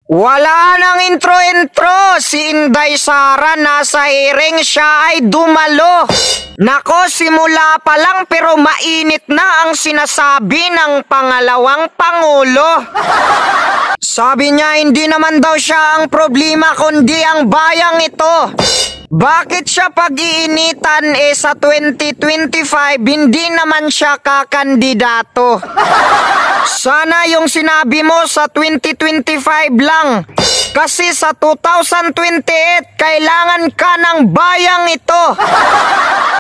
Wala nang intro-intro, si Inday Sara nasa hearing, siya ay dumalo. Nako, simula pa lang pero mainit na ang sinasabi ng pangalawang Pangulo. Sabi niya hindi naman daw siya ang problema kundi ang bayang ito. Bakit siya pag-iinitan sa 2025 hindi naman siya kakandidato? Sana yung sinabi mo sa 2025 lang. Kasi sa 2028 kailangan ka ng bayang ito.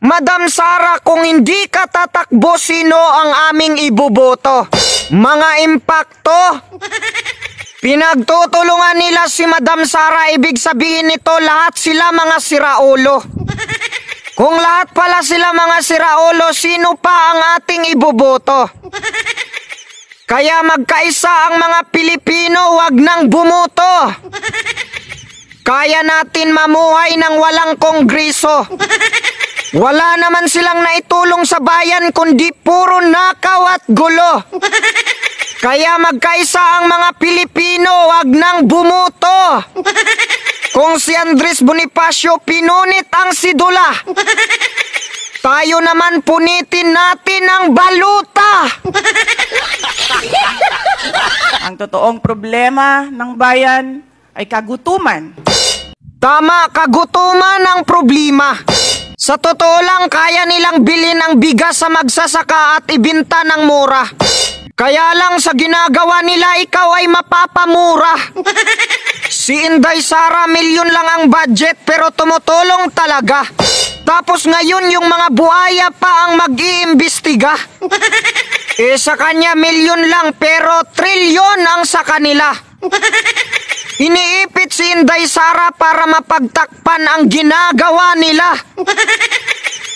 Madam Sara, kung hindi ka tatakbo, sino ang aming iboboto? Mga impakto? Pinagtutulungan nila si Madam Sara, ibig sabihin nito lahat sila mga siraulo. Kung lahat pala sila mga siraulo, sino pa ang ating iboboto? Kaya magkaisa ang mga Pilipino, wag nang bumuto. Kaya natin mamuhay ng walang kongreso. Wala naman silang naitulong sa bayan kundi puro nakaw at gulo. Kaya magkaisa ang mga Pilipino, wag nang bumuto. Kung si Andres Bonifacio pinunit ang sidula, tayo naman punitin natin ang baluta. Ang totoong problema ng bayan ay kagutuman. Tama, kagutuman ang problema. Sa totoo lang, kaya nilang bilhin ang bigas sa magsasaka at ibinta ng mura. Kaya lang sa ginagawa nila, ikaw ay mapapamura. Si Inday Sara, milyon lang ang budget pero tumutulong talaga. Tapos ngayon yung mga buhaya pa ang mag-iimbestiga. Sa kanya milyon lang pero trilyon ang sa kanila. Iniipit si Inday Sara para mapagtakpan ang ginagawa nila.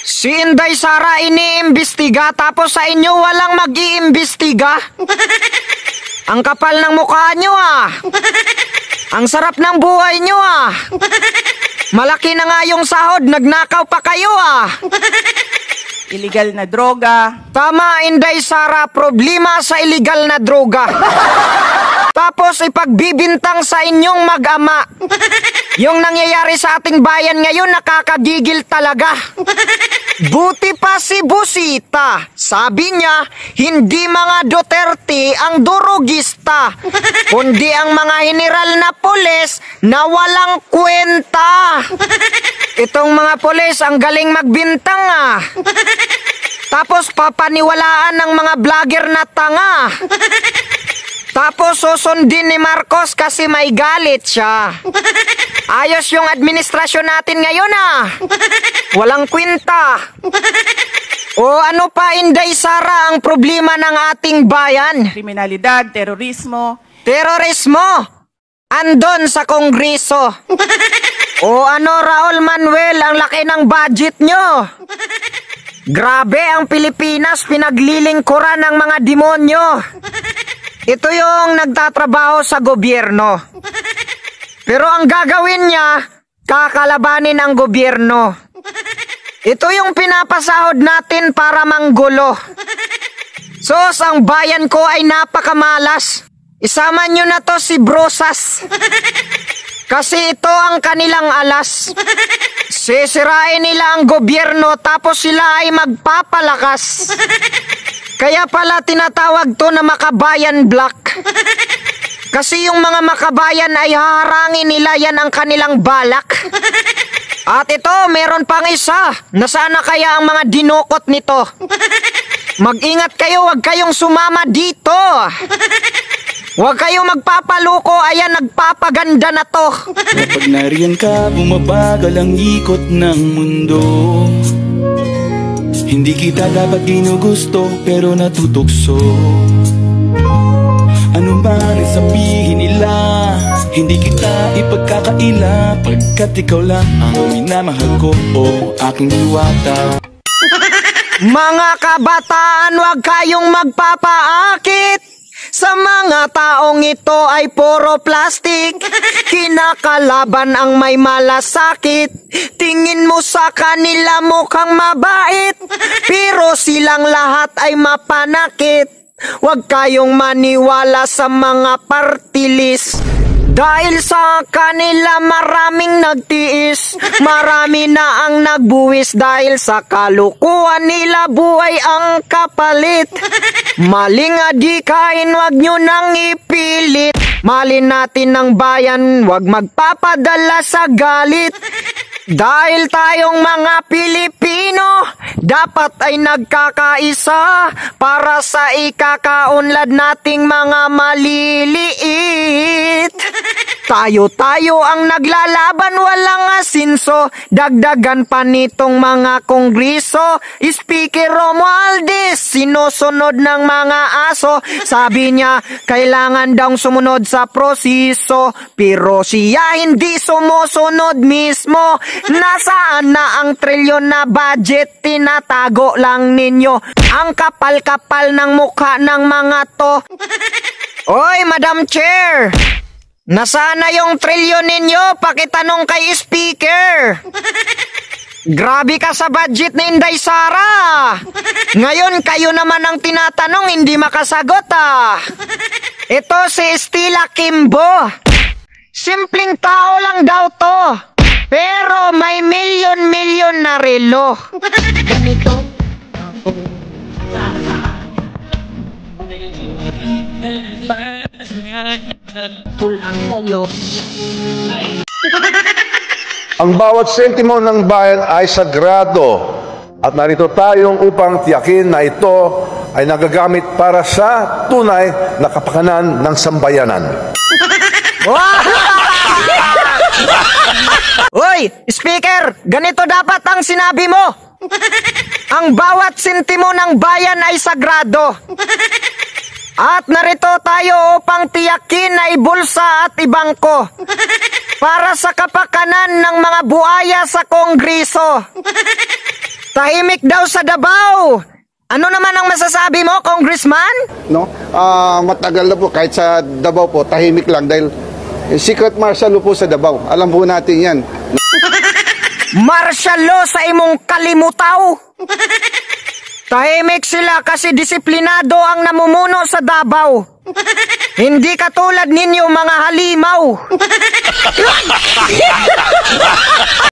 Si Inday Sara iniimbestiga tapos sa inyo walang mag-iimbestiga. Ang kapal ng mukha nyo Ang sarap ng buhay nyo Malaki na nga yung sahod, nagnakaw pa kayo Illegal na droga. Tama, Inday Sara, problema sa illegal na droga. Tapos ipagbibintang sa inyong mag-ama. Yung nangyayari sa ating bayan ngayon, nakakagigil talaga. Buti pa si Busita. Sabi niya, hindi mga Duterte ang durugista, kundi ang mga general na pulis na walang kwenta. Itong mga pulis ang galing magbintang Tapos papaniwalaan ng mga vlogger na tanga. Tapos susundin ni Marcos kasi may galit siya. Ayos yung administrasyon natin ngayon Walang kwenta. O ano pa, Inday Sara, ang problema ng ating bayan? Kriminalidad, terorismo. Terorismo? Andon sa kongreso. O ano, Raul Manuel, ang laki ng budget nyo. Grabe ang Pilipinas, pinaglilingkuran ng mga demonyo. Ito yung nagtatrabaho sa gobyerno. Pero ang gagawin niya, kakalabanin ang gobyerno. Ito yung pinapasahod natin para manggulo. Sos, ang bayan ko ay napakamalas. Isama nyo na to si Brosas. Kasi ito ang kanilang alas. Sisirain nila ang gobyerno tapos sila ay magpapalakas. Kaya pala tinatawag to na Makabayan Black. Kasi yung mga makabayan ay haharangin nila, yan ang kanilang balak. At ito, meron pang isa. Nasaan na kaya ang mga dinukot nito? Mag-ingat kayo, huwag kayong sumama dito. Huwag kayong magpapaluko, ayan, nagpapaganda na to. Kapag nariyan ka, bumabagal ang ikot ng mundo. Hindi kita dapat ginugusto, pero natutukso. Ano man ang sabihin nila, hindi kita ipagkakaila, pagkat ikaw lang ang minamahal ko, o aking diwata. Mga kabataan, huwag kayong magpapaakit. Sa mga taong ito ay puro plastic. Kinakalaban ang may malasakit. Tingin mo sa kanila mukhang mabait, pero silang lahat ay mapanakit. Huwag kayong maniwala sa mga party list. Dahil sa kanila maraming nagtiis, marami na ang nagbuwis dahil sa kalukuhan nila buhay ang kapalit. Maling adikain, wag nyo nang ipilit. Malin natin ng bayan, wag magpapadala sa galit. Dahil tayong mga Pilipino, dapat ay nagkakaisa para sa ikakaunlad nating mga maliliit. Tayo-tayo ang naglalaban, walang asinso. Dagdagan pa nitong mga kongreso. Speaker Romualdez, sinusunod ng mga aso. Sabi niya, kailangan daw sumunod sa proseso. Pero siya hindi sumusunod mismo. Nasaan na ang trilyon na budget? Tinatago lang ninyo. Ang kapal-kapal ng mukha ng mga to. Oy, Madam Chair! Nasaan na yung trilyon ninyo? Pakitanong kay Speaker. Grabe ka sa budget ni Inday Sara. Ngayon kayo naman ang tinatanong, hindi makasagot ah. Ito si Stella Kimbo. Simpleng tao lang daw to. Pero may milyon-milyon na relo. Ganito. Ang bawat sentimo ng bayan ay sagrado at narito tayong upang tiyakin na ito ay nagagamit para sa tunay na kapakanan ng sambayanan. Uy, Speaker, ganito dapat ang sinabi mo. Ang bawat sentimo ng bayan ay sagrado. At narito tayo upang tiyakin na ibulsa at ibangko para sa kapakanan ng mga buhaya sa Kongreso. Tahimik daw sa Davao. Ano naman ang masasabi mo, Congressman? No? Matagal na po, kahit sa Davao po, tahimik lang dahil secret martial law po sa Davao. Alam po natin yan. Martial law sa imong kalimutaw. Tahimik sila kasi disiplinado ang namumuno sa Davao. Hindi katulad ninyo mga halimaw.